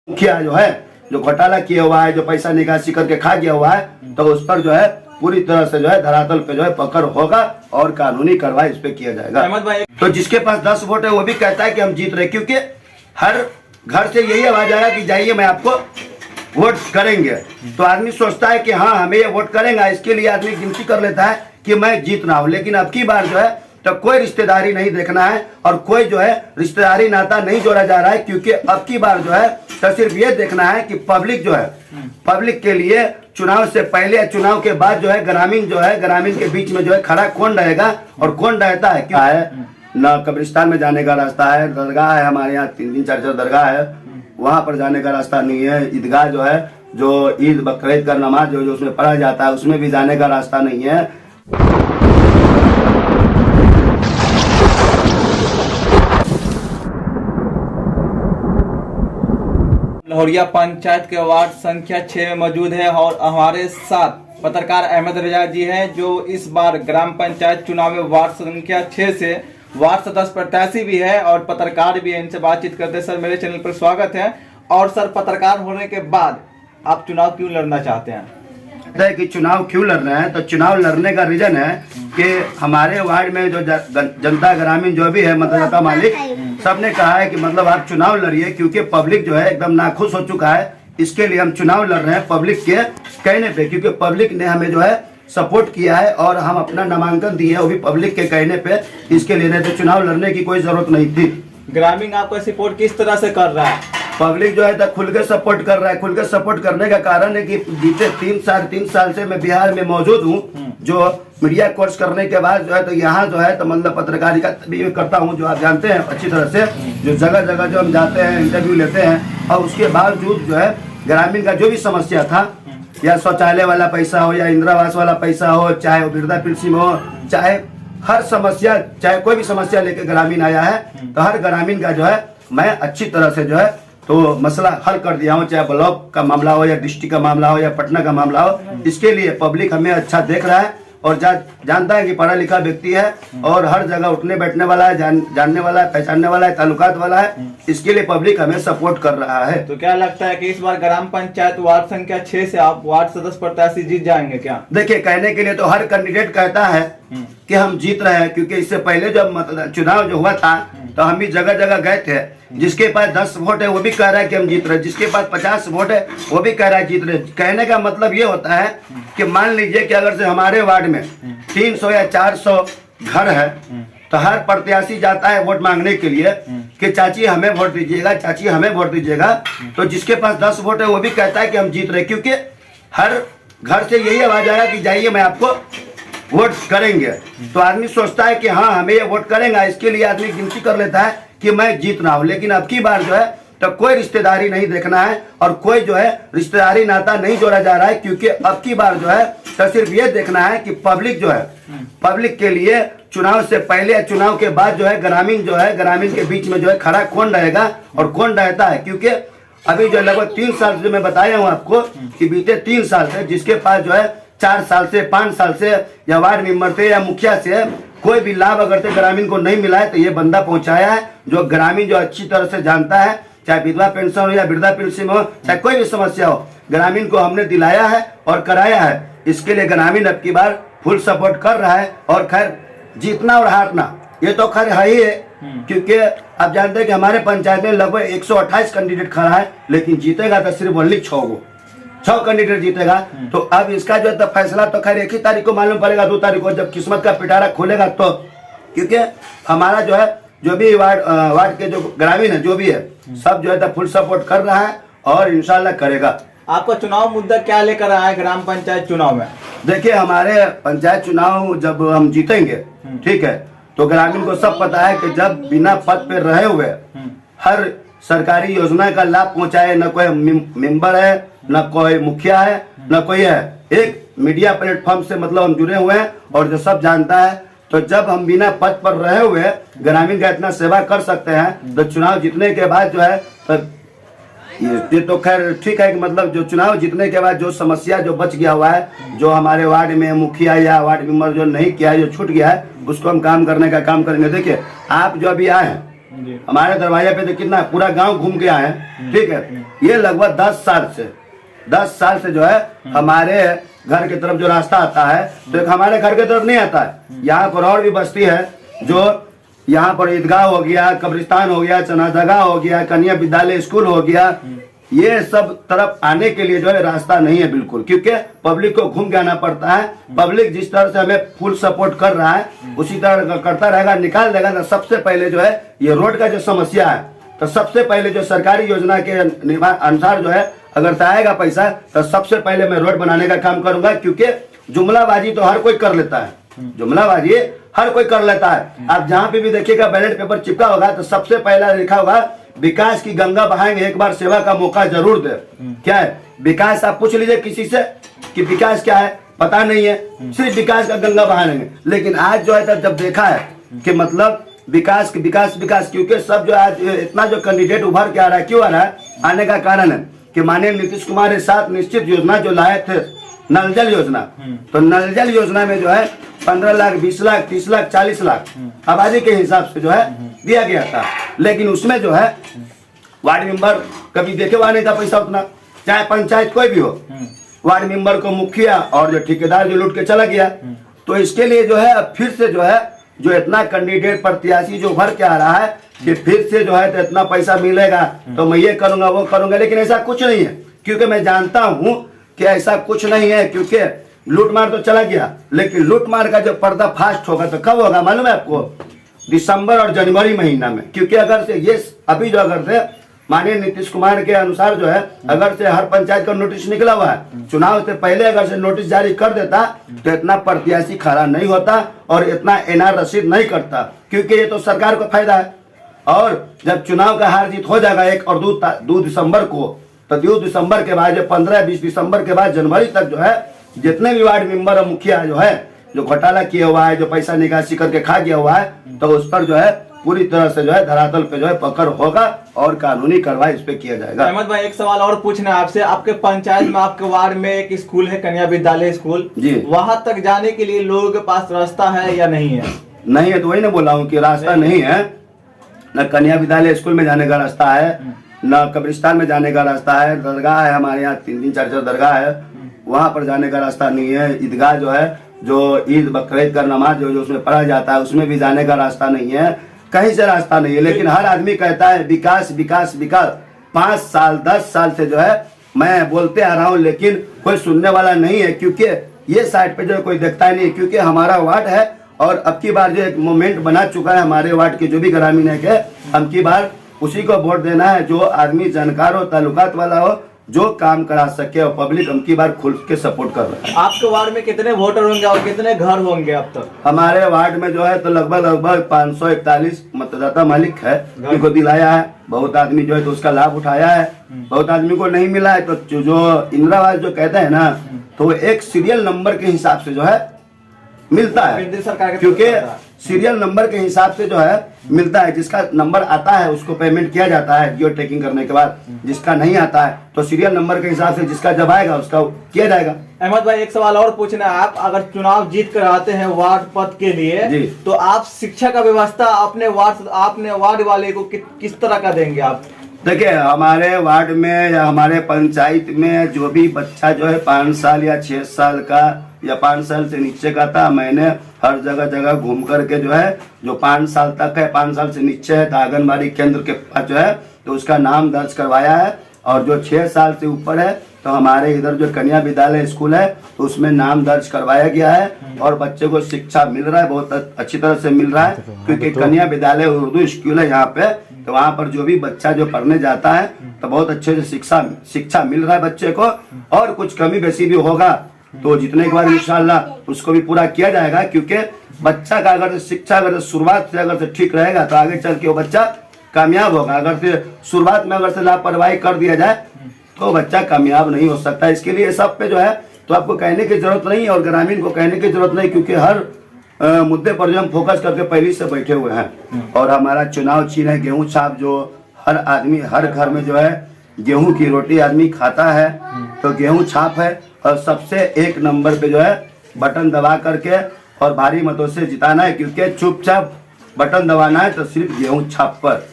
मुखिया जो है जो घोटाला किया हुआ है, जो पैसा निकासी करके खा गया हुआ है, तो उस पर जो है पूरी तरह से जो है धरातल पे जो है पकड़ होगा और कानूनी कार्रवाई इस पे किया जाएगा। अहमद भाई, तो जिसके पास 10 वोट है वो भी कहता है कि हम जीत रहे, क्योंकि हर घर से यही आवाज आया कि जाइए मैं आपको वोट करेंगे। तो आदमी सोचता है कि हाँ हमें ये वोट करेंगे, इसके लिए आदमी गिनती कर लेता है कि मैं जीत रहा हूँ। लेकिन अब की बार जो है तो कोई रिश्तेदारी नहीं देखना है और कोई जो है रिश्तेदारी नाता नहीं जोड़ा जा रहा है, क्योंकि अब की बार जो है तो सिर्फ ये देखना है कि पब्लिक जो है पब्लिक के लिए चुनाव से पहले या चुनाव के बाद जो है ग्रामीण के बीच में जो है खड़ा कौन रहेगा और कौन रहता है। क्या है न कब्रिस्तान में जाने का रास्ता है, दरगाह है हमारे यहाँ 3-3 4-4 दरगाह है, वहाँ पर जाने का रास्ता नहीं है। ईदगाह जो है जो ईद बकरीद का नमाज जो उसमें पढ़ा जाता है उसमें भी जाने का रास्ता नहीं है। लहोरिया पंचायत के वार्ड संख्या 6 में मौजूद है और हमारे साथ पत्रकार अहमद रजा जी हैं, जो इस बार ग्राम पंचायत चुनाव में वार्ड संख्या 6 से वार्ड सदस्य प्रत्याशी भी है और पत्रकार भी है। इनसे बातचीत करते हैं। सर मेरे चैनल पर स्वागत है। और सर पत्रकार होने के बाद आप चुनाव क्यों लड़ना चाहते हैं? कि चुनाव क्यों लड़ रहे हैं, तो चुनाव लड़ने का रीजन है कि हमारे वार्ड में जो जनता ग्रामीण जो भी है मतदाता मालिक सबने कहा है कि मतलब आप चुनाव लड़िए, क्योंकि पब्लिक जो है एकदम नाखुश हो चुका है। इसके लिए हम चुनाव लड़ रहे हैं पब्लिक के कहने पे, क्योंकि पब्लिक ने हमें जो है सपोर्ट किया है और हम अपना नामांकन दिए है वो भी पब्लिक के कहने पे। इसके लिए नहीं तो चुनाव लड़ने की कोई जरूरत नहीं थी। ग्रामीण आपको सपोर्ट किस तरह से कर रहा है? पब्लिक जो है तो खुल के सपोर्ट कर रहा है। खुल के सपोर्ट करने का कारण है कि बीते 3 साल से मैं बिहार में मौजूद हूँ, जो मीडिया कोर्स करने के बाद जो है तो यहाँ जो है तो मतलब पत्रकारिता भी करता हूँ, जो आप जानते हैं अच्छी तरह से। जो जगह जगह जो हम जाते हैं इंटरव्यू लेते हैं, और उसके बावजूद जो है ग्रामीण का जो भी समस्या था, या शौचालय वाला पैसा हो या इंदिरा आवास वाला पैसा हो, चाहे वो वृद्धा पेंशन हो, चाहे हर समस्या, चाहे कोई भी समस्या लेके ग्रामीण आया है, तो हर ग्रामीण का जो है मैं अच्छी तरह से जो है तो मसला हल कर दिया हूँ। चाहे ब्लॉक का मामला हो या डिस्ट्रिक्ट का मामला हो या पटना का मामला हो, इसके लिए पब्लिक हमें अच्छा देख रहा है और जानता है कि पढ़ा लिखा व्यक्ति है और हर जगह उठने बैठने वाला है, जानने वाला है, पहचानने वाला है, ताल्लुकात वाला है। इसके लिए पब्लिक हमें सपोर्ट कर रहा है। तो क्या लगता है कि इस बार ग्राम पंचायत वार्ड संख्या 6 से आप वार्ड सदस्य प्रत्याशी जीत जाएंगे क्या? देखिए, कहने के लिए तो हर कैंडिडेट कहता है कि हम जीत रहे हैं, क्योंकि इससे पहले जब चुनाव जो हुआ था तो हम भी जगह जगह गए थे। जिसके पास 10 वोट है वो भी कह रहा है कि हम जीत रहे, जिसके पास 50 वोट है वो भी कह रहा है जीत रहे। कहने का मतलब ये होता है कि मान लीजिए कि अगर से हमारे वार्ड में 300 या 400 घर है, तो हर प्रत्याशी जाता है वोट मांगने के लिए कि चाची हमें वोट दीजिएगा, चाची हमें वोट दीजिएगा। तो जिसके पास 10 वोट है वो भी कहता है कि हम जीत रहे, क्योंकि हर घर से यही आवाज आया कि जाइए मैं आपको वोट करेंगे। तो आदमी सोचता है कि हाँ हमें ये वोट करेंगे, इसके लिए आदमी गिनती कर लेता है कि मैं जीत रहा हूँ। लेकिन अब की बार जो है तो कोई रिश्तेदारी नहीं देखना है और कोई जो है रिश्तेदारी नाता नहीं जोड़ा जा रहा है, क्योंकि अब की बार जो है तो सिर्फ ये देखना है कि पब्लिक जो है पब्लिक के लिए चुनाव से पहले या चुनाव के बाद जो है ग्रामीण के बीच में जो है खड़ा कौन रहेगा और कौन रहता है। क्योंकि अभी जो लगभग 3 साल से मैं बताया हूँ आपको कि बीते 3 साल से जिसके पास जो है 4 साल से 5 साल से या वार्ड मेंबर से या मुखिया से कोई भी लाभ अगर से ग्रामीण को नहीं मिला है, तो ये बंदा पहुंचाया है, जो ग्रामीण जो अच्छी तरह से जानता है। चाहे विधवा पेंशन हो या वृद्धा पेंशन हो, चाहे कोई भी समस्या हो, ग्रामीण को हमने दिलाया है और कराया है। इसके लिए ग्रामीण अब की बार फुल सपोर्ट कर रहा है। और खैर जीतना और हारना ये तो खैर है ही है, क्योंकि आप जानते हैं कि हमारे पंचायत में लगभग 128 कैंडिडेट खड़ा है, लेकिन जीतेगा तो सिर्फ ओनली 6 कैंडिडेट जीतेगा। तो अब इसका जो है फैसला तो खैर 1 ही तारीख को मालूम पड़ेगा, 2 तारीख को जब किस्मत का पिटारा खोलेगा तो। क्योंकि हमारा जो है जो भी वार्ड के जो ग्रामीण है जो भी है सब जो है फुल सपोर्ट कर रहा है और इंशाल्लाह करेगा। आपका चुनाव मुद्दा क्या लेकर आया है ग्राम पंचायत चुनाव में? देखिए, हमारे पंचायत चुनाव जब हम जीतेंगे, ठीक है, तो ग्रामीण को सब पता है कि जब बिना पद पे रहे हुए हर सरकारी योजना का लाभ पहुंचाए, न कोई मेंबर है, न कोई मुखिया है, न कोई है, एक मीडिया प्लेटफॉर्म से मतलब हम जुड़े हुए हैं और जो सब जानता है। तो जब हम बिना पद पर रहे हुए ग्रामीण का इतना सेवा कर सकते हैं, तो चुनाव जीतने के बाद जो है तो ये तो खैर ठीक है कि मतलब जो चुनाव जीतने के बाद जो समस्या जो बच गया हुआ है, जो हमारे वार्ड में मुखिया या वार्ड मेंबर जो नहीं किया है, जो छूट गया है, उसको हम काम करने का काम करेंगे। देखिए, आप जो अभी आए हैं जी। हमारे दरवाजे पे तो कितना पूरा गांव घूम के आए हैं, ठीक है। ये लगभग 10 साल से जो है हमारे घर की तरफ जो रास्ता आता है, तो एक हमारे घर की तरफ नहीं आता है। यहाँ पर और भी बस्ती है, जो यहाँ पर ईदगाह हो गया, कब्रिस्तान हो गया, चनाजगा हो गया, कन्या विद्यालय स्कूल हो गया, ये सब तरफ आने के लिए जो है रास्ता नहीं है बिल्कुल, क्योंकि पब्लिक को घूम के आना पड़ता है। पब्लिक जिस तरह से हमें फुल सपोर्ट कर रहा है उसी तरह करता रहेगा, निकाल देगा। तो सबसे पहले जो है ये रोड का जो समस्या है, तो सबसे पहले जो सरकारी योजना के अनुसार जो है अगर से आएगा पैसा, तो सबसे पहले मैं रोड बनाने का काम करूंगा, क्योंकि जुमलाबाजी तो हर कोई कर लेता है, जुमलाबाजी हर कोई कर लेता है। आप जहाँ पे भी देखिएगा बैलेट पेपर चिपका होगा तो सबसे पहला लिखा होगा विकास की गंगा बहाएंगे, एक बार सेवा का मौका जरूर दे। क्या है विकास? आप पूछ लीजिए किसी से कि विकास क्या है, पता नहीं है, सिर्फ विकास का गंगा बहाएंगे। लेकिन आज जो है जब देखा है कि मतलब विकास विकास विकास, क्योंकि सब जो आज इतना जो कैंडिडेट उभर के आ रहा है, क्यों आ रहा है? आने का कारण है कि माननीय नीतीश कुमार के साथ निश्चित योजना जो लाए थे, नल जल योजना, तो नल जल योजना में जो है 15 लाख, 20 लाख, 30 लाख, 40 लाख आबादी के हिसाब से जो है दिया गया था। लेकिन उसमें जो है वार्ड मेंबर कभी देखे हुआ नहीं था पैसा उतना, चाहे पंचायत कोई भी हो, वार्ड मेंबर को मुखिया और जो ठेकेदार जो लूट के चला गया। तो इसके लिए जो है अब फिर से जो है जो इतना कैंडिडेट प्रत्याशी जो भर के आ रहा है कि फिर से जो है तो इतना पैसा मिलेगा तो मैं ये करूंगा वो करूंगा, लेकिन ऐसा कुछ नहीं है। क्योंकि मैं जानता हूं कि ऐसा कुछ नहीं है, क्योंकि लूटमार तो चला गया, लेकिन लूटमार का जो पर्दाफाश होगा तो कब होगा मालूम है आपको? दिसंबर और जनवरी महीना में। क्योंकि अगर से ये अभी जो अगर से माननीय नीतीश कुमार के अनुसार जो है अगर से हर पंचायत का नोटिस निकला हुआ है, चुनाव से पहले अगर से नोटिस जारी कर देता तो इतना प्रत्याशी खड़ा नहीं होता और इतना एनआर रसीद नहीं करता, क्योंकि ये तो सरकार को फायदा है। और जब चुनाव का हार जीत हो जाएगा 1 और 2 दिसंबर को, तो 2 दिसंबर के बाद 15-20 दिसंबर के बाद जनवरी तक जो है जितने भी वार्ड मेंबर और मुखिया जो है जो घोटाला किया हुआ है, जो पैसा निकासी करके खा गया हुआ है, तो उस पर जो है पूरी तरह से जो है धरातल पे जो है पकड़ होगा और कानूनी कार्रवाई इस पे किया जाएगा। अहमद भाई एक सवाल और पूछना है आपसे, आपके पंचायत में आपके वार्ड में एक स्कूल है कन्या विद्यालय स्कूल जी, वहां तक जाने के लिए लोगों के पास रास्ता है या नहीं है? नहीं है, तो वही ना बोला हूँ कि रास्ता नहीं है। न कन्या विद्यालय स्कूल में जाने का रास्ता है, न कब्रिस्तान में जाने का रास्ता है। दरगाह है हमारे यहाँ 3-3, 4-4 दरगाह है, वहाँ पर जाने का रास्ता नहीं है। ईदगाह जो है जो ईद बकरीद का नमाज जो उसमें पढ़ा जाता है उसमें भी जाने का रास्ता नहीं है, कहीं से रास्ता नहीं है। लेकिन हर आदमी कहता है विकास विकास विकास। 5 साल 10 साल से जो है मैं बोलते आ रहा हूँ, लेकिन कोई सुनने वाला नहीं है, क्योंकि ये साइड पे जो कोई देखता ही नहीं। क्योंकि हमारा वार्ड है और अब की बार जो एक मोमेंट बना चुका है हमारे वार्ड के जो भी ग्रामीण है के, अब की बार उसी को वोट देना है जो आदमी जानकार हो, ताल्लुकात वाला हो, जो काम करा सके, और पब्लिक अब की बार खुल के सपोर्ट कर रहा है। आपके वार्ड में कितने वोटर होंगे और कितने घर होंगे अब तक? हमारे वार्ड में जो है तो लगभग 541 मतदाता मालिक है, जिनको दिलाया है। बहुत आदमी जो है तो उसका लाभ उठाया है, बहुत आदमी को नहीं मिला है। तो जो इंदिरा आवास जो कहते हैं ना, तो वो एक सीरियल नंबर के हिसाब से जो है मिलता है, क्योंकि सीरियल नंबर के हिसाब से जो है मिलता है। जिसका नंबर आता है उसको पेमेंट किया जाता है जियो टैगिंग करने के बाद, जिसका नहीं आता है तो सीरियल नंबर के हिसाब से जिसका जब आएगा उसका किया जाएगा। अहमद भाई एक सवाल और पूछना है, आप अगर चुनाव जीत कर आते हैं वार्ड पद के लिए, तो आप शिक्षा का व्यवस्था अपने वार्ड वाले को किस तरह का देंगे आप? देखिए हमारे वार्ड में या हमारे पंचायत में जो भी बच्चा जो है 5 साल या 6 साल का या 5 साल से नीचे का था, मैंने हर जगह घूम करके जो है जो 5 साल तक है, 5 साल से नीचे है, तो आंगनबाड़ी केंद्र के पास जो है तो उसका नाम दर्ज करवाया है। और जो 6 साल से ऊपर है तो हमारे इधर जो कन्या विद्यालय स्कूल है तो उसमें नाम दर्ज करवाया गया है और बच्चे को शिक्षा मिल रहा है, बहुत अच्छी तरह से मिल रहा है। क्योंकि कन्या विद्यालय उर्दू स्कूल है यहाँ पे, तो वहाँ पर जो भी बच्चा जो पढ़ने जाता है तो बहुत अच्छे से शिक्षा मिल रहा है बच्चे को। और कुछ कमी बेसी भी होगा तो जितने के बाद इंशाल्लाह उसको भी पूरा किया जाएगा। क्योंकि बच्चा का अगर शिक्षा अगर शुरुआत से अगर से ठीक रहेगा तो आगे चल के वो बच्चा कामयाब होगा। अगर से शुरुआत में अगर से लापरवाही कर दिया जाए तो बच्चा कामयाब नहीं हो सकता। इसके लिए सब पे जो है तो आपको कहने की जरूरत नहीं है और ग्रामीण को कहने की जरूरत नहीं, क्योंकि हर मुद्दे पर जो हम फोकस करके पहले से बैठे हुए हैं। और हमारा चुनाव चिन्ह है गेहूं छाप, जो हर आदमी हर घर में जो है गेहूं की रोटी आदमी खाता है तो गेहूं छाप है। और सबसे 1 नंबर पे जो है बटन दबा करके और भारी मतों से जिताना है, क्योंकि चुपचाप बटन दबाना है तो सिर्फ गेहूं छाप पर